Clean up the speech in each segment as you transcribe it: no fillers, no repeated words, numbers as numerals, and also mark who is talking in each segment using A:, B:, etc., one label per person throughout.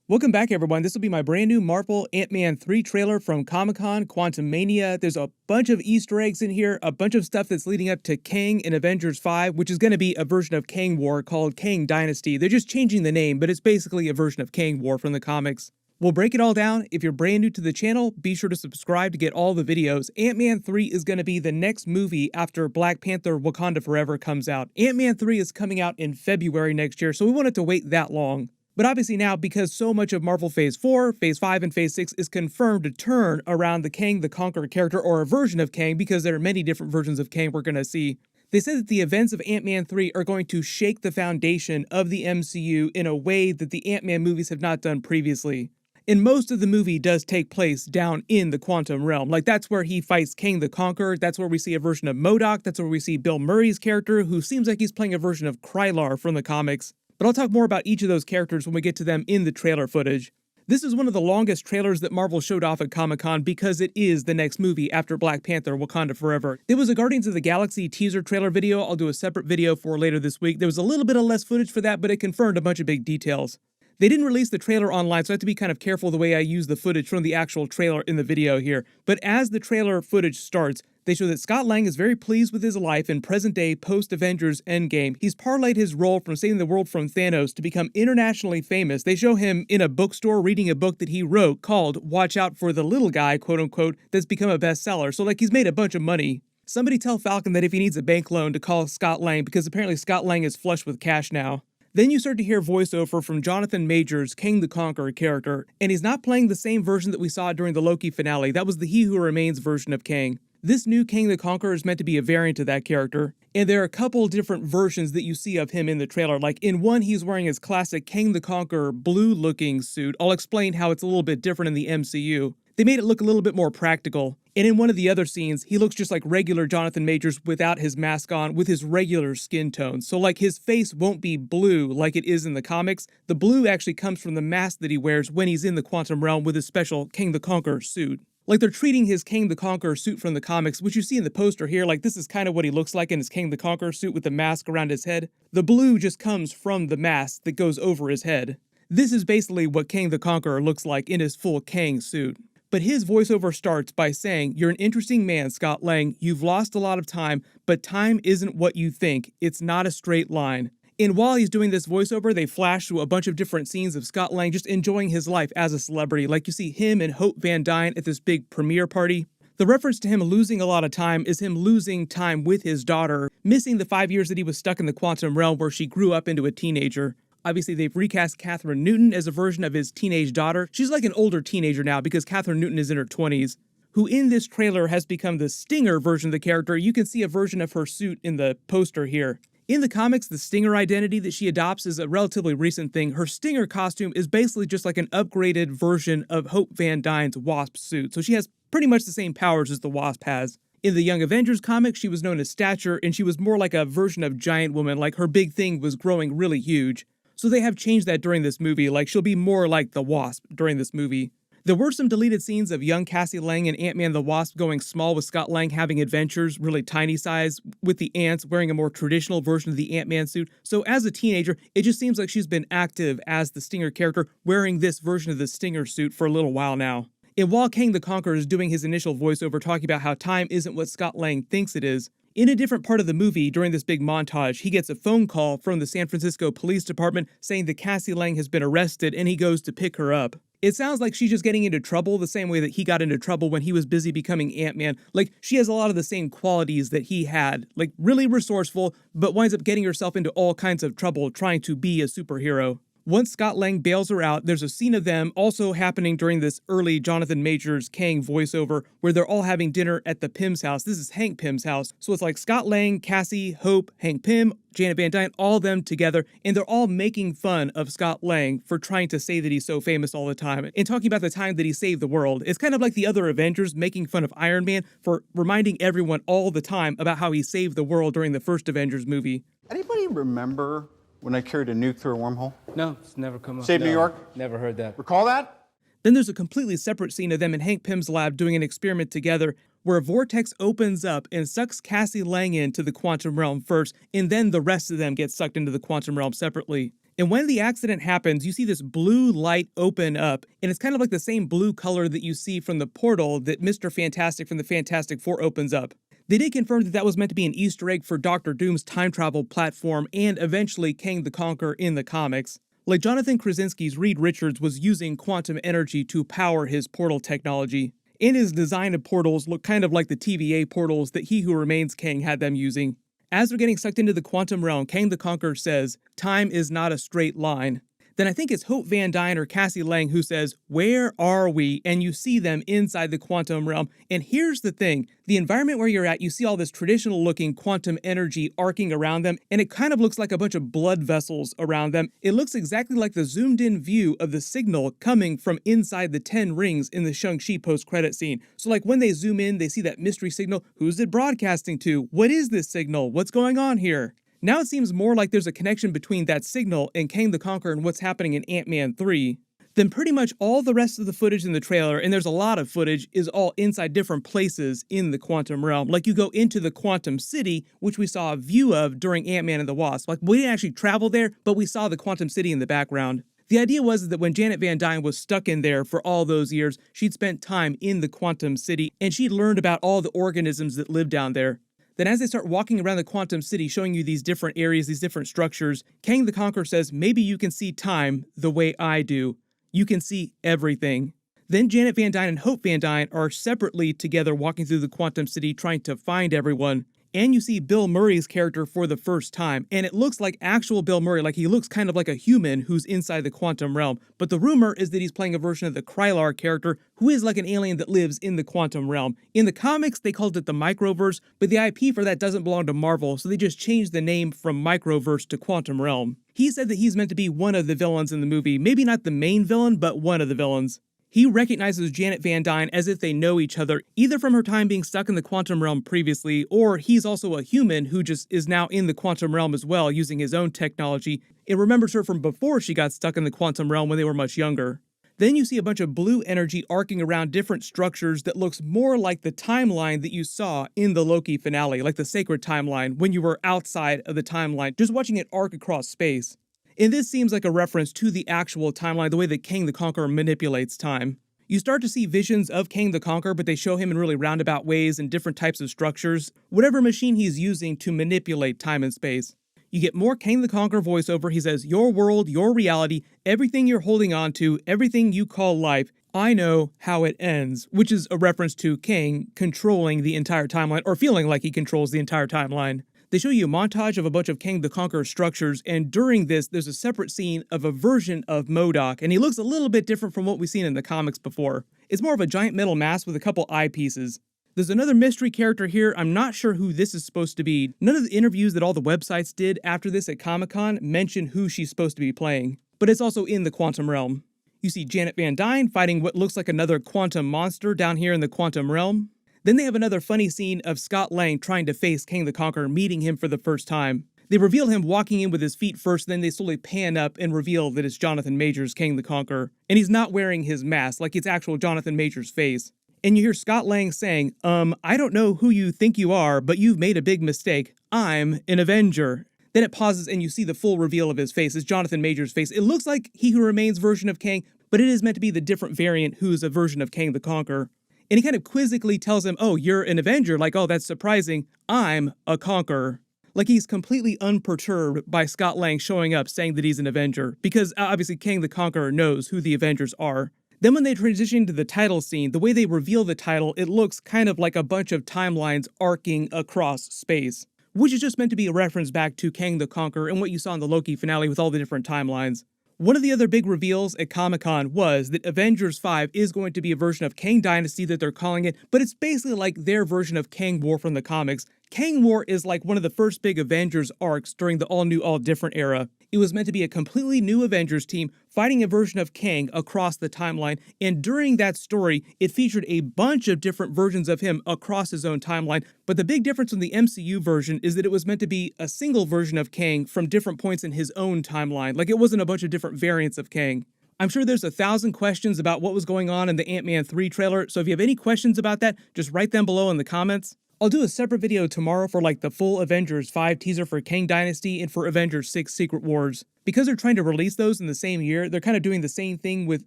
A: Welcome back, everyone. This will be my brand new Marvel Ant-Man 3 trailer from Comic-Con, Quantum Mania. There's a bunch of Easter eggs in here, a bunch of stuff that's leading up to Kang in Avengers 5, which is going to be a version of Kang War called Kang Dynasty. They're just changing the name, but it's basically a version of Kang War from the comics. We'll break it all down. If you're brand new to the channel, be sure to subscribe to get all the videos. Ant-Man 3 is going to be the next movie after Black Panther Wakanda Forever comes out. Ant-Man 3 is coming out in February next year, so we won't have to wait that long. But obviously now, because so much of Marvel Phase 4, Phase 5, and Phase 6 is confirmed to turn around the Kang the Conqueror character, or a version of Kang, because there are many different versions of Kang we're going to see, they said that the events of Ant-Man 3 are going to shake the foundation of the MCU in a way that the Ant-Man movies have not done previously. And most of the movie does take place down in the quantum realm. Like, that's where he fights Kang the Conqueror, that's where we see a version of MODOK, that's where we see Bill Murray's character, who seems like he's playing a version of Krylar from the comics. But I'll talk more about each of those characters when we get to them in the trailer footage. This is one of the longest trailers that Marvel showed off at Comic-Con because it is the next movie after Black Panther Wakanda Forever. There was a Guardians of the Galaxy teaser trailer video I'll do a separate video for later this week. There was a little bit of less footage for that, but it confirmed a bunch of big details. They didn't release the trailer online, so I have to be kind of careful the way I use the footage from the actual trailer in the video here. But as the trailer footage starts, they show that Scott Lang is very pleased with his life in present-day post-Avengers Endgame. He's parlayed his role from saving the world from Thanos to become internationally famous. They show him in a bookstore reading a book that he wrote called Watch Out for the Little Guy, quote-unquote, that's become a bestseller. So, like, he's made a bunch of money. Somebody tell Falcon that if he needs a bank loan to call Scott Lang, because apparently Scott Lang is flush with cash now. Then you start to hear voiceover from Jonathan Majors' Kang the Conqueror character, and he's not playing the same version that we saw during the Loki finale. That was the He Who Remains version of Kang. This new Kang the Conqueror is meant to be a variant of that character, and there are a couple different versions that you see of him in the trailer. Like, in one, he's wearing his classic Kang the Conqueror blue-looking suit. I'll explain how it's a little bit different in the MCU. They made it look a little bit more practical. And in one of the other scenes, he looks just like regular Jonathan Majors without his mask on, with his regular skin tone. So, like, his face won't be blue like it is in the comics. The blue actually comes from the mask that he wears when he's in the quantum realm with his special Kang the Conqueror suit. Like, they're treating his Kang the Conqueror suit from the comics, which you see in the poster here. Like, this is kind of what he looks like in his Kang the Conqueror suit with the mask around his head. The blue just comes from the mask that goes over his head. This is basically what Kang the Conqueror looks like in his full Kang suit. But his voiceover starts by saying, "You're an interesting man, Scott Lang. You've lost a lot of time, but time isn't what you think. It's not a straight line." And while he's doing this voiceover, they flash through a bunch of different scenes of Scott Lang just enjoying his life as a celebrity. Like, you see him and Hope Van Dyne at this big premiere party. The reference to him losing a lot of time is him losing time with his daughter, missing the 5 years that he was stuck in the quantum realm where she grew up into a teenager. Obviously, they've recast Kathryn Newton as a version of his teenage daughter. She's like an older teenager now because Kathryn Newton is in her 20s, who in this trailer has become the Stinger version of the character. You can see a version of her suit in the poster here. In the comics, the Stinger identity that she adopts is a relatively recent thing. Her Stinger costume is basically just like an upgraded version of Hope Van Dyne's Wasp suit, so she has pretty much the same powers as the Wasp has. In the Young Avengers comic, she was known as Stature, and she was more like a version of Giant Woman, like her big thing was growing really huge. So they have changed that during this movie, like she'll be more like the Wasp during this movie. There were some deleted scenes of young Cassie Lang and Ant-Man the Wasp going small, with Scott Lang having adventures, really tiny size, with the ants wearing a more traditional version of the Ant-Man suit. So as a teenager, it just seems like she's been active as the Stinger character, wearing this version of the Stinger suit for a little while now. And while Kang the Conqueror is doing his initial voiceover talking about how time isn't what Scott Lang thinks it is, in a different part of the movie, during this big montage, he gets a phone call from the San Francisco Police Department saying that Cassie Lang has been arrested, and he goes to pick her up. It sounds like she's just getting into trouble the same way that he got into trouble when he was busy becoming Ant-Man. Like, she has a lot of the same qualities that he had. Like, really resourceful, but winds up getting herself into all kinds of trouble trying to be a superhero. Once Scott Lang bails her out, there's a scene of them also happening during this early Jonathan Majors Kang voiceover where they're all having dinner at the Pym's house. This is Hank Pym's house. So it's like Scott Lang, Cassie, Hope, Hank Pym, Janet Van Dyne, all of them together, and they're all making fun of Scott Lang for trying to say that he's so famous all the time and talking about the time that he saved the world. It's kind of like the other Avengers making fun of Iron Man for reminding everyone all the time about how he saved the world during the first Avengers movie.
B: Anybody remember when I carried a nuke through a wormhole?
C: No, it's never come up.
B: Save New York?
C: Never heard that.
B: Recall that?
A: Then there's a completely separate scene of them in Hank Pym's lab doing an experiment together where a vortex opens up and sucks Cassie Lang into the quantum realm first, and then the rest of them get sucked into the quantum realm separately. And when the accident happens, you see this blue light open up, and it's kind of like the same blue color that you see from the portal that Mr. Fantastic from the Fantastic Four opens up. They did confirm that that was meant to be an Easter egg for Doctor Doom's time travel platform and eventually Kang the Conqueror in the comics. Like Jonathan Krasinski's Reed Richards was using quantum energy to power his portal technology. And his design of portals look kind of like the TVA portals that He Who Remains Kang had them using. As they're getting sucked into the quantum realm, Kang the Conqueror says, "Time is not a straight line." Then I think it's Hope Van Dyne or Cassie Lang who says, "Where are we?" And you see them inside the quantum realm. And here's the thing. The environment where you're at, you see all this traditional looking quantum energy arcing around them, and it kind of looks like a bunch of blood vessels around them. It looks exactly like the zoomed in view of the signal coming from inside the 10 rings in the Shang-Chi post-credit scene. So like when they zoom in, they see that mystery signal. Who's it broadcasting to? What is this signal? What's going on here? Now it seems more like there's a connection between that signal and Kang the Conqueror and what's happening in Ant-Man 3. Then pretty much all the rest of the footage in the trailer, and there's a lot of footage, is all inside different places in the quantum realm. Like you go into the quantum city, which we saw a view of during Ant-Man and the Wasp. Like we didn't actually travel there, but we saw the quantum city in the background. The idea was that when Janet Van Dyne was stuck in there for all those years, she'd spent time in the quantum city, and she'd learned about all the organisms that live down there. Then as they start walking around the quantum city, showing you these different areas, these different structures, Kang the Conqueror says, "Maybe you can see time the way I do. You can see everything." Then Janet Van Dyne and Hope Van Dyne are separately together walking through the quantum city trying to find everyone. And you see Bill Murray's character for the first time, and it looks like actual Bill Murray, like he looks kind of like a human who's inside the quantum realm. But the rumor is that he's playing a version of the Krylar character, who is like an alien that lives in the quantum realm. In the comics, they called it the Microverse, but the IP for that doesn't belong to Marvel, so they just changed the name from Microverse to Quantum Realm. He said that he's meant to be one of the villains in the movie, maybe not the main villain, but one of the villains. He recognizes Janet Van Dyne as if they know each other, either from her time being stuck in the quantum realm previously, or he's also a human who just is now in the quantum realm as well, using his own technology. It remembers her from before she got stuck in the quantum realm when they were much younger. Then you see a bunch of blue energy arcing around different structures that looks more like the timeline that you saw in the Loki finale, like the sacred timeline, when you were outside of the timeline, just watching it arc across space. And this seems like a reference to the actual timeline, the way that Kang the Conqueror manipulates time. You start to see visions of Kang the Conqueror, but they show him in really roundabout ways and different types of structures, whatever machine he's using to manipulate time and space. You get more Kang the Conqueror voiceover. He says, "Your world, your reality, everything you're holding on to, everything you call life, I know how it ends," which is a reference to Kang controlling the entire timeline, or feeling like he controls the entire timeline. They show you a montage of a bunch of Kang the Conqueror structures, and during this, there's a separate scene of a version of MODOK, and he looks a little bit different from what we've seen in the comics before. It's more of a giant metal mask with a couple eyepieces. There's another mystery character here. I'm not sure who this is supposed to be. None of the interviews that all the websites did after this at Comic-Con mention who she's supposed to be playing, but it's also in the quantum realm. You see Janet Van Dyne fighting what looks like another quantum monster down here in the quantum realm. Then they have another funny scene of Scott Lang trying to face Kang the Conqueror, meeting him for the first time. They reveal him walking in with his feet first, then they slowly pan up and reveal that it's Jonathan Majors, Kang the Conqueror. And he's not wearing his mask, like it's actual Jonathan Majors' face. And you hear Scott Lang saying, "I don't know who you think you are, but you've made a big mistake. I'm an Avenger." Then it pauses and you see the full reveal of his face. It's Jonathan Majors' face. It looks like He Who Remains version of Kang, but it is meant to be the different variant who's a version of Kang the Conqueror. And he kind of quizzically tells him, "Oh, you're an Avenger," like, "Oh, that's surprising. I'm a Conqueror." Like he's completely unperturbed by Scott Lang showing up saying that he's an Avenger, because obviously Kang the Conqueror knows who the Avengers are. Then when they transition to the title scene, the way they reveal the title, it looks kind of like a bunch of timelines arcing across space, which is just meant to be a reference back to Kang the Conqueror and what you saw in the Loki finale with all the different timelines. One of the other big reveals at Comic-Con was that Avengers 5 is going to be a version of Kang Dynasty that they're calling it, but it's basically like their version of Kang War from the comics. Kang War is like one of the first big Avengers arcs during the all-new, all-different era. It was meant to be a completely new Avengers team fighting a version of Kang across the timeline, and during that story, it featured a bunch of different versions of him across his own timeline. But the big difference from the MCU version is that it was meant to be a single version of Kang from different points in his own timeline. Like, it wasn't a bunch of different variants of Kang. I'm sure there's 1,000 questions about what was going on in the Ant-Man 3 trailer, so if you have any questions about that, just write them below in the comments. I'll do a separate video tomorrow for like the full Avengers 5 teaser for Kang Dynasty and for Avengers 6 Secret Wars. Because they're trying to release those in the same year, they're kind of doing the same thing with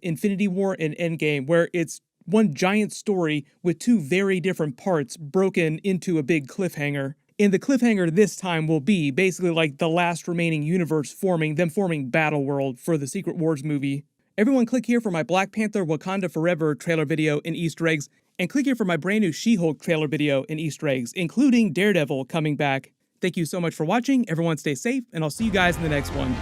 A: Infinity War and Endgame, where it's one giant story with two very different parts broken into a big cliffhanger. And the cliffhanger this time will be basically like the last remaining universe forming Battleworld for the Secret Wars movie. Everyone click here for my Black Panther Wakanda Forever trailer video and Easter eggs, and click here for my brand new She-Hulk trailer video and Easter eggs, including Daredevil coming back. Thank you so much for watching, everyone stay safe, and I'll see you guys in the next one.